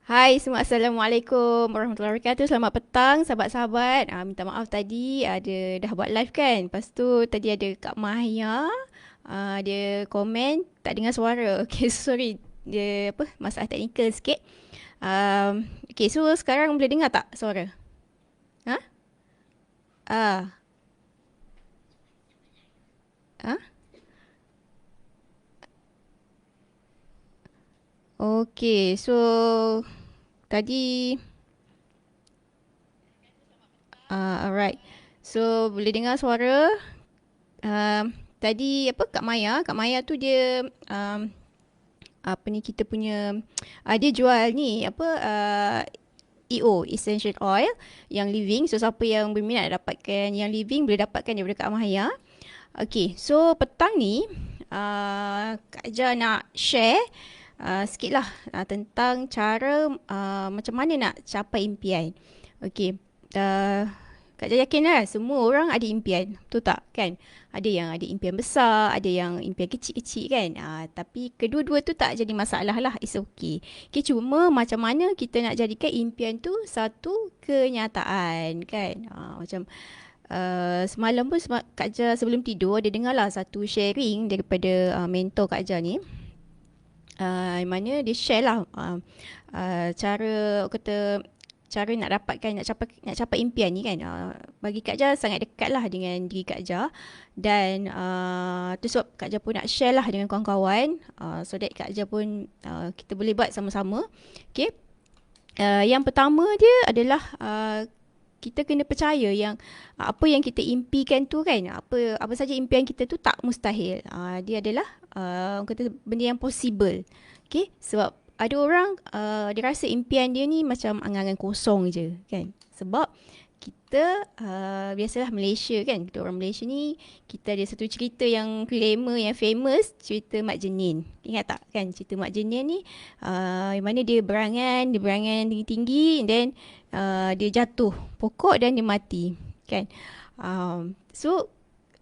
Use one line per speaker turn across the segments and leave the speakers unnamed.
Hai semua, Assalamualaikum warahmatullahi wabarakatuh. Selamat petang sahabat-sahabat. Minta maaf tadi ada dah buat live kan. Lepas tu tadi ada Kak Mahia, dia komen tak dengar suara. Okay, sorry. Dia apa? Masalah teknikal sikit. Okay, so sekarang boleh dengar tak suara? Ha? Ah, ah. Okay, so tadi alright. So boleh dengar suara. Tadi apa Kak Maya tu dia apa ni kita punya dia jual ni apa EO essential oil yang living. So siapa yang berminat nak dapatkan yang living boleh dapatkan daripada Kak Mahaya. Okay, so petang ni Kak Aja nak share sikit lah tentang cara macam mana nak capai impian. Okay, uh, Kak Aja yakin lah semua orang ada impian, betul tak kan? Ada yang ada impian besar, ada yang impian kecil-kecil kan. Tapi kedua-dua tu tak jadi masalah lah, it's okay. Okay, cuma macam mana kita nak jadikan impian tu satu kenyataan kan. Macam semalam pun Kak Ja sebelum tidur dia dengar lah satu sharing daripada mentor Kak Ja ni. Yang mana dia share lah cara kata cara nak dapatkan nak capai impian ni kan. Bagi Kak Ja sangat dekat lah dengan diri Kak Ja, dan tu sebab Kak Ja pun nak share lah dengan kawan-kawan, so that Kak Ja pun kita boleh buat sama-sama. Okay. Yang pertama dia adalah kita kena percaya yang apa yang kita impikan tu kan, apa apa saja impian kita tu tak mustahil. Dia adalah orang kata benda yang possible. Okay, sebab ada orang dia rasa impian dia ni macam angan-angan kosong je kan. Sebab kita biasalah Malaysia kan, kita orang Malaysia ni kita ada satu cerita yang glamour, yang famous, cerita Mak Jenin. Ingat tak kan cerita Mak Jenin ni, yang mana dia berangan tinggi-tinggi, and then dia jatuh pokok dan dia mati kan. So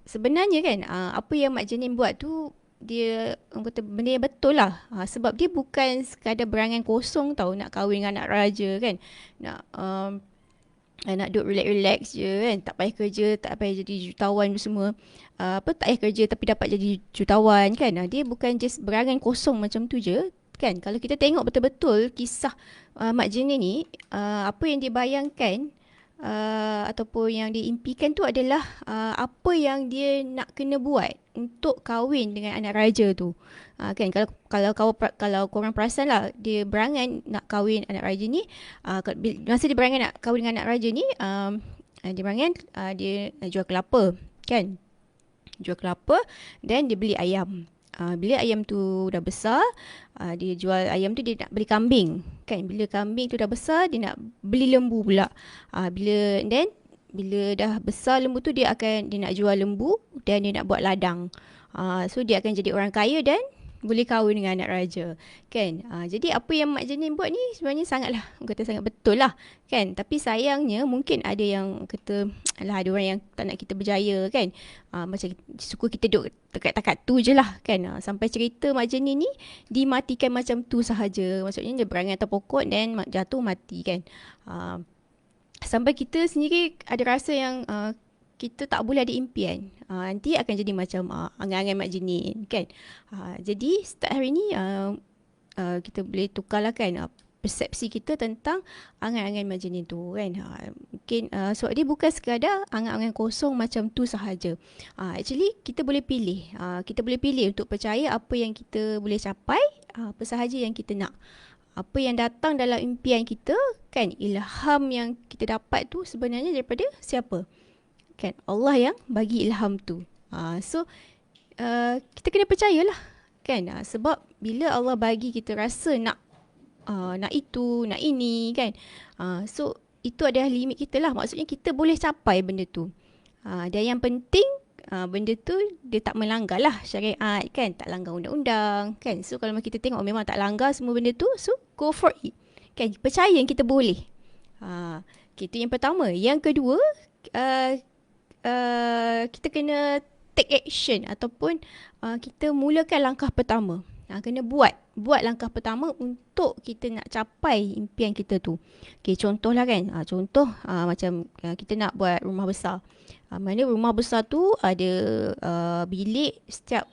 sebenarnya kan apa yang Mak Jenin buat tu dia orang kata benda yang betul lah, sebab dia bukan sekadar berangan kosong tau nak kahwin dengan anak raja kan, nak nak duduk relax-relax je kan, tak payah kerja, tak payah jadi jutawan semua. Apa tak payah kerja tapi dapat jadi jutawan kan. Dia bukan just berangan kosong macam tu je kan. Kalau kita tengok betul-betul kisah Mak Jenin ni, apa yang dia bayangkan ataupun yang diimpikan tu adalah apa yang dia nak kena buat untuk kahwin dengan anak raja tu. Kan kalau korang perasan lah, dia berangan nak kahwin anak raja ni. Masa dia berangan nak kahwin dengan anak raja ni, dia berangan dia jual kelapa kan. Jual kelapa dan dia beli ayam. Bila ayam tu dah besar, dia jual ayam tu, dia nak beli kambing kan. Bila kambing tu dah besar, dia nak beli lembu pula. Bila dah besar lembu tu, dia nak jual lembu dan dia nak buat ladang. So dia akan jadi orang kaya dan boleh kahwin dengan anak raja kan. Jadi apa yang Mak Jenin buat ni sebenarnya sangatlah, orang kata sangat betul lah kan. Tapi sayangnya mungkin ada yang kata alah, ada orang yang tak nak kita berjaya kan. Macam suka kita duduk dekat-dekat tu je lah kan. Sampai cerita Mak Jenin ni dimatikan macam tu sahaja. Maksudnya dia berangan atas pokok dan jatuh mati kan. Sampai kita sendiri ada rasa yang kita tak boleh ada impian. Nanti akan jadi macam angan-angan Mak Jenin kan. Jadi start hari ni kita boleh tukarlah kan persepsi kita tentang angan-angan Mak Jenin tu kan. Mungkin sebab dia bukan sekadar angan-angan kosong macam tu sahaja. Actually kita boleh pilih. Kita boleh pilih untuk percaya apa yang kita boleh capai, apa sahaja yang kita nak. Apa yang datang dalam impian kita kan, ilham yang kita dapat tu sebenarnya daripada siapa? Kan Allah yang bagi ilham tu. So kita kena percayalah kan. Sebab bila Allah bagi kita rasa nak itu, nak ini kan. So itu adalah limit kita lah. Maksudnya kita boleh capai benda tu. Dan yang penting benda tu dia tak melanggar lah syariat kan. Tak langgar undang-undang kan. So kalau kita tengok memang tak langgar semua benda tu, so go for it. Kan, percaya yang kita boleh. Itu yang pertama. Yang kedua, kita kena take action ataupun kita mulakan langkah pertama. Kena buat langkah pertama untuk kita nak capai impian kita tu. Okay, contohlah kan, contoh macam kita nak buat rumah besar. Mana rumah besar tu ada bilik setiap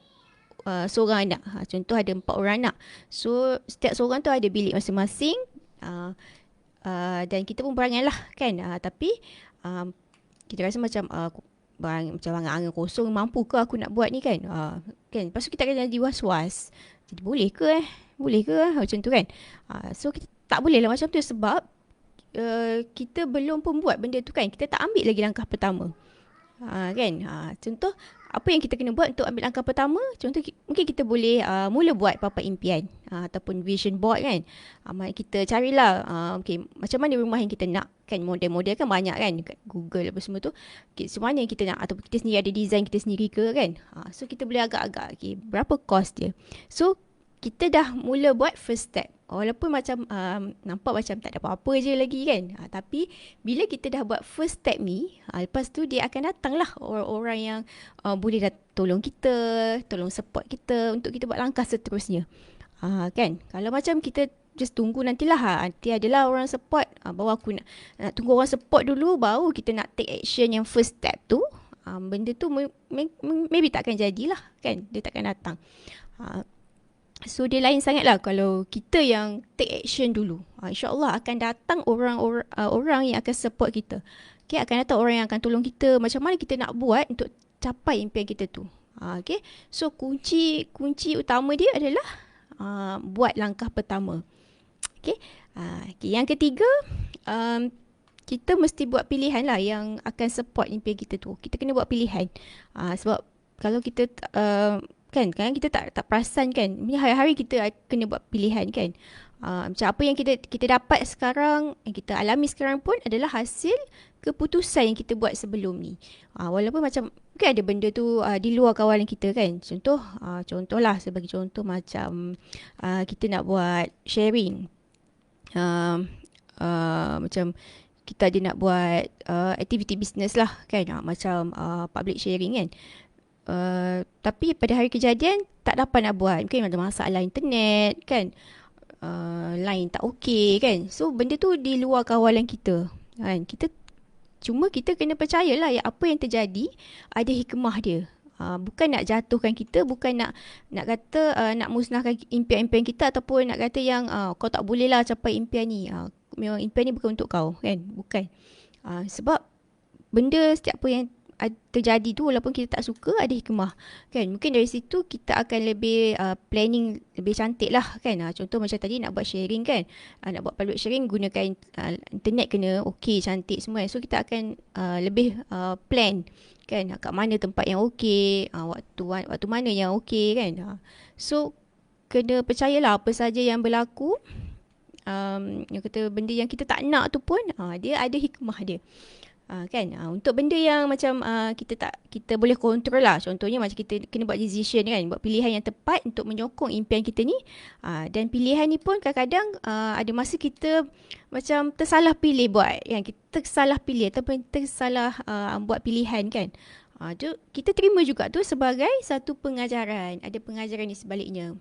seorang anak. Contoh ada 4 orang anak. So setiap seorang tu ada bilik masing-masing. Dan kita pun berangan lah kan. Tapi kita rasa macam macam angan-angan kosong, mampu ke aku nak buat ni kan. Kan. Lepas tu kita akan jadi was-was. Jadi boleh ke Boleh ke macam tu kan. So kita tak boleh lah macam tu sebab kita belum pun buat benda tu kan. Kita tak ambil lagi langkah pertama. Kan. Contoh apa yang kita kena buat untuk ambil langkah pertama. Contoh mungkin kita boleh mula buat papan impian ataupun vision board kan. Kita carilah okay, macam mana rumah yang kita nak kan. Model-model kan banyak kan dekat Google apa semua tu. Okay, so mana yang kita nak ataupun kita sendiri ada design kita sendiri ke kan. So kita boleh agak-agak okay, berapa cost dia. So kita dah mula buat first step. Walaupun macam nampak macam tak ada apa-apa je lagi kan. Tapi bila kita dah buat first step ni, lepas tu dia akan datang lah orang-orang yang boleh dah tolong kita, tolong support kita untuk kita buat langkah seterusnya. Kan? Kalau macam kita just tunggu nantilah, nanti adalah orang support. Baru aku nak tunggu orang support dulu, baru kita nak take action yang first step tu. Benda tu maybe takkan jadilah kan. Dia takkan datang. So dia lain sangat lah kalau kita yang take action dulu. InsyaAllah akan datang orang yang akan support kita. Okay, akan datang orang yang akan tolong kita macam mana kita nak buat untuk capai impian kita tu. Okay, so kunci utama dia adalah buat langkah pertama. Okay, yang ketiga, kita mesti buat pilihan lah yang akan support impian kita tu. Kita kena buat pilihan. Sebab kalau kita kan kita tak perasan kan. Hari-hari kita kena buat pilihan kan. Macam apa yang kita dapat sekarang, yang kita alami sekarang pun adalah hasil keputusan yang kita buat sebelum ni. Walaupun macam mungkin ada benda tu di luar kawalan kita kan. Contohlah sebagai contoh macam kita nak buat sharing. Macam kita ada nak buat aktiviti bisnes lah kan. Macam public sharing kan. Tapi pada hari kejadian tak dapat nak buat. Mungkin ada masalah internet kan. Line tak okey kan. So benda tu di luar kawalan kita kan. Kita kena percayalah ya, apa yang terjadi ada hikmah dia. Bukan nak jatuhkan kita, bukan nak kata nak musnahkan impian-impian kita ataupun nak kata yang kau tak boleh lah capai impian ni. Memang impian ni bukan untuk kau kan. Bukan. Sebab benda setiap apa yang terjadi tu walaupun kita tak suka ada hikmah kan. Mungkin dari situ kita akan lebih planning lebih cantik lah kan. Contoh macam tadi nak buat sharing kan, nak buat public sharing gunakan internet kena okey cantik semua. So kita akan lebih plan kan, kat mana tempat yang okey, waktu mana yang okey kan. So kena percayalah apa saja yang berlaku, yang kata benda yang kita tak nak tu pun dia ada hikmah dia. Kan, untuk benda yang macam kita boleh kontrol lah. Contohnya macam kita kena buat decision kan, buat pilihan yang tepat untuk menyokong impian kita ni. Dan pilihan ni pun kadang-kadang ada masa kita macam tersalah pilih buat kan. Kita salah pilih ataupun tersalah buat pilihan kan. Kita terima juga tu sebagai satu pengajaran. Ada pengajaran di sebaliknya.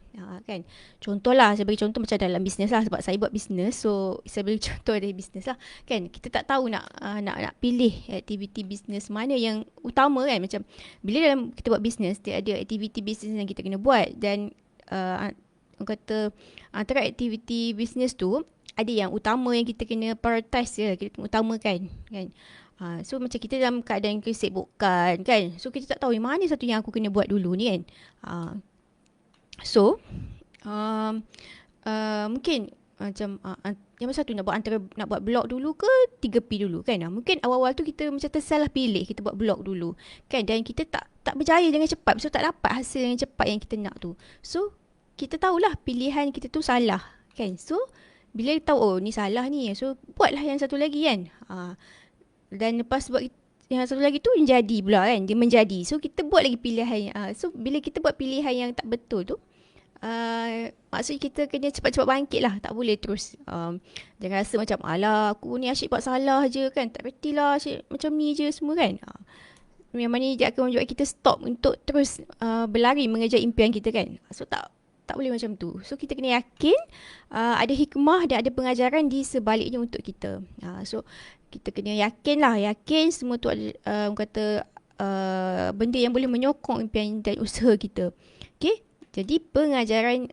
Kan. Contohlah, sebagai contoh macam dalam bisnes lah. Sebab saya buat bisnes. So, saya beri contoh dari bisnes lah. Kan, kita tak tahu nak pilih aktiviti bisnes mana yang utama kan. Macam, bila dalam kita buat bisnes, dia ada aktiviti bisnes yang kita kena buat. Dan, orang kata, antara aktiviti bisnes tu, ada yang utama yang kita kena prioritize je. Kita utamakan. Kan. So macam kita dalam keadaan kesibukan kan. So kita tak tahu mana satu yang aku kena buat dulu ni kan. So mungkin macam yang satu nak buat blog dulu ke 3P dulu kan. Mungkin awal-awal tu kita macam tersalah pilih kita buat blog dulu kan. Dan kita tak berjaya dengan cepat. So tak dapat hasil yang cepat yang kita nak tu. So kita tahulah pilihan kita tu salah kan. So bila tahu oh ni salah ni, so buatlah yang satu lagi kan. Dan lepas buat yang satu lagi tu jadi pula kan. Dia menjadi. So kita buat lagi pilihan. So bila kita buat pilihan yang tak betul tu, maksudnya kita kena cepat-cepat bangkit lah. Tak boleh terus jangan rasa macam alah aku ni asyik buat salah je kan. Tak reti lah asyik macam ni je semua kan. Memang ni dia akan membuat kita stop untuk terus berlari mengejar impian kita kan. So tak Tak boleh macam tu. So kita kena yakin ada hikmah dan ada pengajaran di sebaliknya untuk kita. So kita kena yakin lah, yakin semua tu ada kata benda yang boleh menyokong impian dan usaha kita. Okay, jadi pengajaran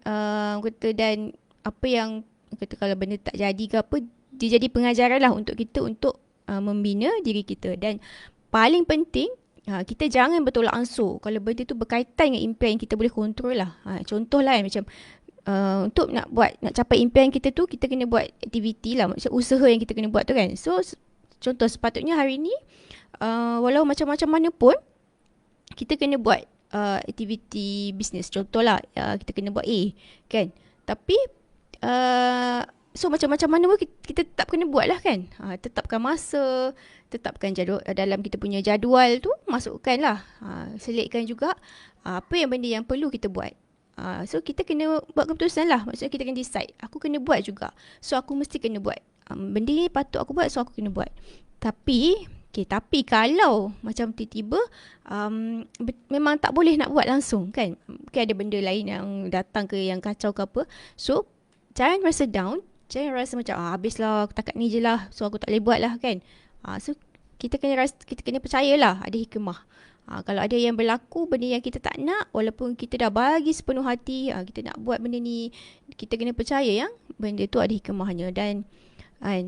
kata dan apa yang kata kalau benda tak jadi ke apa, dia jadi pengajaran lah untuk kita untuk membina diri kita. Dan paling penting, kita jangan bertolak ansur kalau benda tu berkaitan dengan impian yang kita boleh kontrol lah. Contohlah macam untuk nak capai impian kita tu, kita kena buat aktiviti lah, macam usaha yang kita kena buat tu kan. So contoh sepatutnya hari ni walau macam-macam mana pun kita kena buat aktiviti bisnes. Contohlah kita kena buat A kan. Tapi so macam-macam mana pun kita tetap kena buat lah kan. Tetapkan masa, tetapkan jadual, dalam kita punya jadual tu masukkan lah. Selitkan juga apa yang benda yang perlu kita buat. So kita kena buat keputusan lah. Maksudnya kita kena decide, aku kena buat juga, so aku mesti kena buat. Benda ni patut aku buat, so aku kena buat. Tapi kalau macam tiba-tiba memang tak boleh nak buat langsung kan, mungkin ada benda lain yang datang ke yang kacau ke apa. So jangan rasa down, jangan rasa macam habislah takat ni je lah, so aku tak boleh buat lah kan. So kita kena percayalah ada hikmah. Kalau ada yang berlaku benda yang kita tak nak, walaupun kita dah bagi sepenuh hati kita nak buat benda ni, kita kena percaya yang benda tu ada hikmahnya. Dan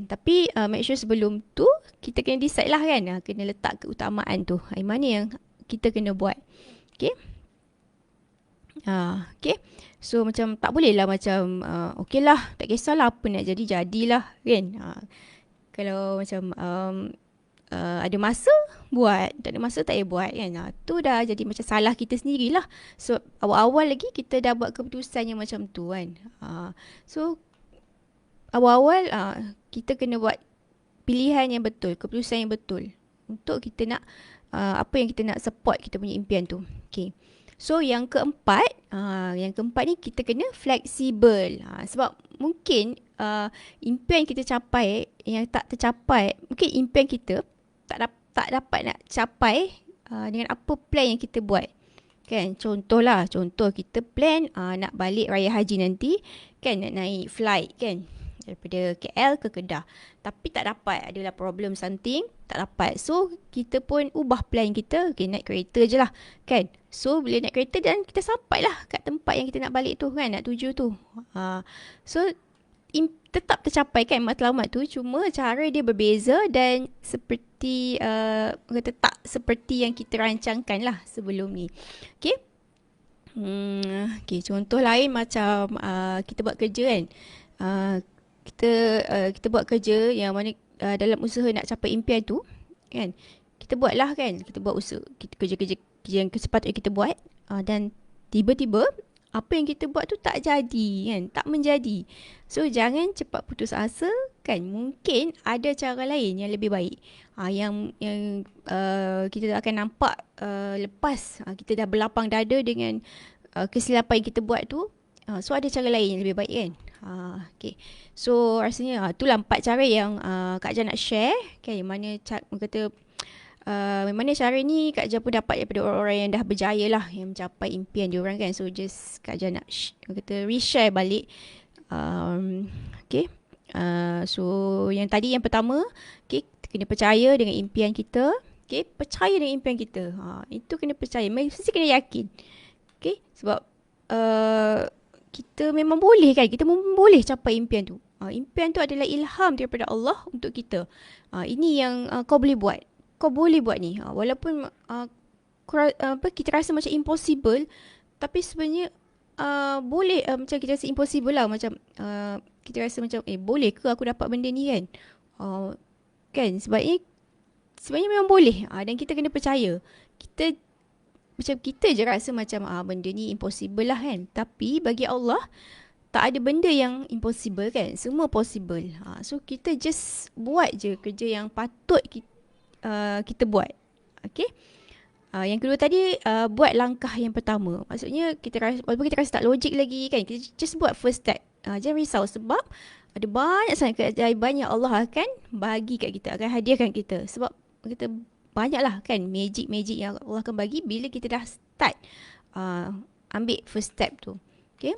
tapi make sure sebelum tu kita kena decide lah kan, kena letak keutamaan tu, mana yang kita kena buat. Okay. Okay. So macam tak boleh lah macam okay lah, tak kisahlah apa nak jadi, jadilah kan. Kalau macam ada masa buat, tak ada masa tak payah buat kan. Tu dah jadi macam salah kita sendirilah. So awal-awal lagi kita dah buat keputusan yang macam tu kan. So awal-awal kita kena buat pilihan yang betul, keputusan yang betul untuk kita nak apa yang kita nak support kita punya impian tu. Okay. So yang keempat ni kita kena fleksibel. Sebab mungkin impian kita capai yang tak tercapai, mungkin impian kita tak dapat nak capai dengan apa plan yang kita buat. Kan, contoh kita plan nak balik raya haji nanti kan, nak naik flight kan daripada KL ke Kedah, tapi tak dapat, adalah problem something, tak dapat. So kita pun ubah plan kita, okay, naik kereta je lah kan. So bila naik kereta dan kita sampai lah kat tempat yang kita nak balik tu kan, nak tuju tu. So tetap tercapai kan matlamat tu, cuma cara dia berbeza dan seperti kata tak seperti yang kita rancangkan lah sebelum ni. Okay. Okay, contoh lain macam kita buat kerja kan. Kita buat kerja yang mana dalam usaha nak capai impian tu kan, kita buat lah kan, kita buat usaha, kita kerja-kerja yang sepatutnya kita buat, dan tiba-tiba apa yang kita buat tu tak jadi kan, tak menjadi. So jangan cepat putus asa kan, mungkin ada cara lain yang lebih baik, yang kita akan nampak lepas kita dah berlapang dada dengan kesilapan yang kita buat tu. So ada cara lain yang lebih baik kan. Okay. So rasanya itulah 4 cara yang Kak Jan nak share kan, mana mana cara ni Kak Jan pun dapat daripada orang-orang yang dah berjaya lah, yang mencapai impian diorang kan. So just Kak Jan nak reshare balik. Okay. So yang tadi, yang pertama, okay, kena percaya dengan impian kita. Okay, percaya dengan impian kita. Itu kena percaya, mesti kena yakin. Okay, sebab kita memang boleh kan, kita memang boleh capai impian tu. Impian tu adalah ilham daripada Allah untuk kita. Ini yang kau boleh buat. Kau boleh buat ni. Walaupun kita rasa macam impossible, tapi sebenarnya boleh. Macam kita rasa impossible lah, macam kita rasa macam boleh ke aku dapat benda ni kan. Kan, sebenarnya memang boleh. Dan kita kena percaya. Macam kita je rasa macam benda ni impossible lah kan. Tapi bagi Allah tak ada benda yang impossible kan. Semua possible. So kita just buat je kerja yang patut kita buat. Okay. Yang kedua tadi, buat langkah yang pertama. Maksudnya walaupun kita rasa tak logik lagi kan, kita just buat first step. Jangan risau, sebab ada banyak sangat keajaiban yang Allah akan bagi kat kita, akan hadiahkan kita. Sebab kita banyaklah kan magic yang Allah akan bagi bila kita dah start ambil first step tu. Okay.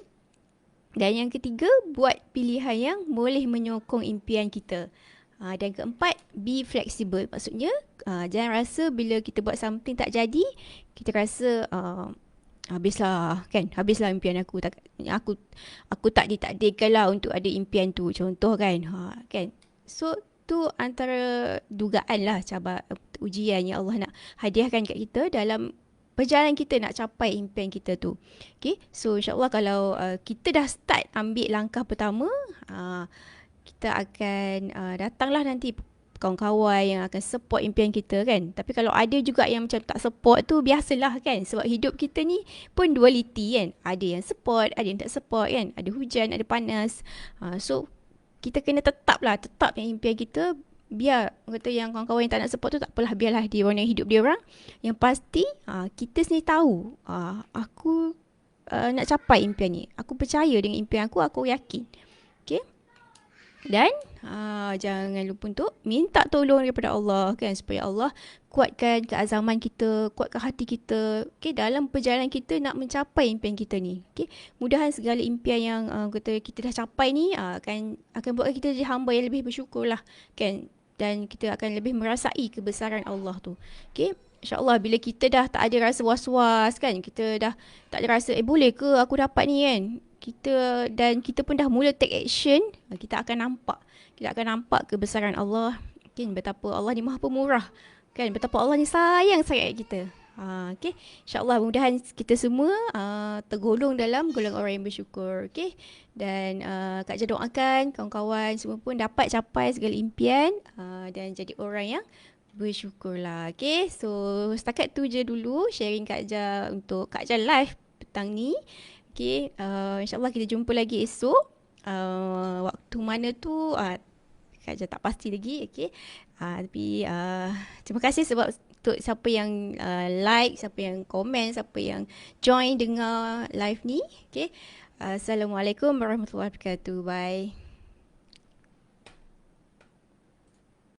Dan yang ketiga, buat pilihan yang boleh menyokong impian kita. Dan keempat, be flexible. Maksudnya, jangan rasa bila kita buat something tak jadi, kita rasa habislah kan, habislah impian aku. Aku tak ditakdirkan lah untuk ada impian tu. Contoh kan, kan. So, tu antara dugaan lah cabar ujian yang Allah nak hadiahkan kat kita dalam perjalanan kita nak capai impian kita tu. Okay, so insyaAllah kalau kita dah start ambil langkah pertama, kita akan datanglah nanti kawan-kawan yang akan support impian kita kan. Tapi kalau ada juga yang macam tak support tu, biasalah kan. Sebab hidup kita ni pun duality kan. Ada yang support, ada yang tak support kan. Ada hujan, ada panas. So, kita kena tetap yang impian kita. Biar kata yang kawan-kawan yang tak nak support tu tak apalah, biarlah dia orang yang hidup dia orang. Yang pasti kita sendiri tahu aku nak capai impian ni. Aku percaya dengan impian aku yakin. Okay. Dan jangan lupa untuk minta tolong daripada Allah kan, supaya Allah kuatkan keazaman kita, kuatkan hati kita, okay, dalam perjalanan kita nak mencapai impian kita ni. Okay. Mudahan segala impian yang kita dah capai ni akan buatkan kita jadi hamba yang lebih bersyukur lah kan. Dan kita akan lebih merasai kebesaran Allah tu. Okay. InsyaAllah bila kita dah tak ada rasa was-was kan, kita dah tak ada rasa boleh ke aku dapat ni kan, kita pun dah mula take action, kita akan nampak kebesaran Allah kan, betapa Allah ni Maha Pemurah kan, betapa Allah ni sayang sangat kita. Okay. InsyaAllah mudahan kita semua tergolong dalam golongan orang yang bersyukur. Okay. Dan Kak Jah doakan kawan-kawan semua pun dapat capai segala impian dan jadi orang yang bersyukurlah. Okay. So setakat tu je dulu sharing Kak Jah untuk Kak Jah live petang ni. Okay. InsyaAllah kita jumpa lagi esok. Waktu mana tu Kak Jah tak pasti lagi. Okay. Tapi terima kasih sebab untuk siapa yang like, siapa yang komen, siapa yang join dengar live ni. Okay. Assalamualaikum warahmatullahi wabarakatuh. Bye.